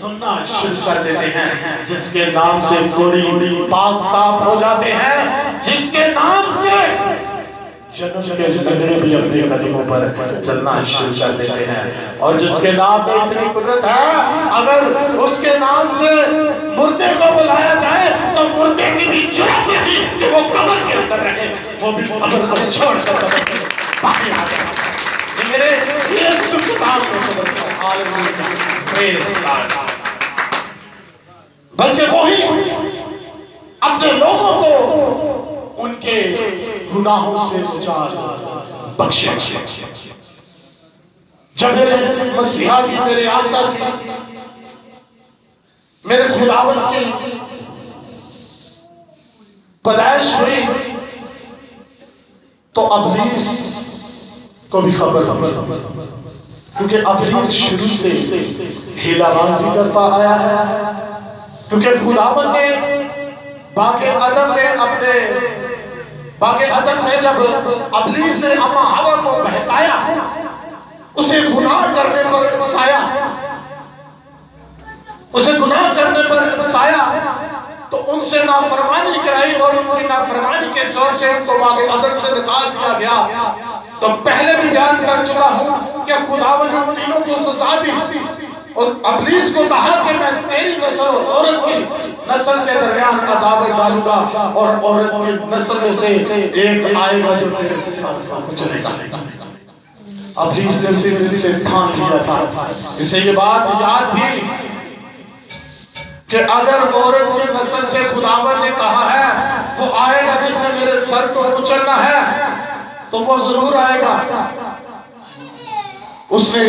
سننا شروع کر دیتے ہیں، جس کے نام سے کوڑی پاک صاف ہو جاتے ہیں، جس کے نام سے جنت کے نظریں بھی اپنے قدموں پر چلنا شروع کر دیتے ہیں، اور جس کے نام میں اتنی قدرت ہے، اگر اس کے نام سے مردے کو بلایا جائے تو مردے کی بھی جرات نہیں کہ وہ قبر کے اندر رہے، وہ بھی قبر کو چھوڑ کر باقی آ جائے۔ میرے یہ سکتاب کو قبر کو بلکہ وہی اپنے لوگوں کو ان کے گناہوں سے نجات بخشے۔ جب میرے مسیحا کی، میرے آقا کی، میرے خداوند کی پیدائش ہوئی تو ابلیس کو بھی خبر، کیونکہ ابلیس شروع سے ہیلا بازی کرتا آیا ہے، کیونکہ خداوند نے باغ عدن میں جب ابلیس نے اما ہوا کو بہکایا، اسے گناہ کرنے پر اکسایا، تو ان سے نافرمانی کرائی، اور ان کی نافرمانی کے سبب سے ان کو باغ عدن سے نکال دیا گیا۔ تو پہلے بھی بیان کر چکا ہوں کہ خداوند نے تینوں کو سزا دی، اور ابلیس کو کہا کہ میں تیری نسل اور عورت کی نسل کے درمیان عداوت ڈالوں گا، اور عورت کی نسل میں سے ایک آئے گا جو تیرے ساتھ چلے گا۔ ابلیس نے اسے دل سے ٹھان لیا تھا۔ اسے یہ بات یاد تھی کہ اگر عورت کی نسل سے خداوند نے کہا ہے وہ آئے گا جس نے میرے سر کو کچلنا ہے، تو وہ ضرور آئے گا۔ اس نے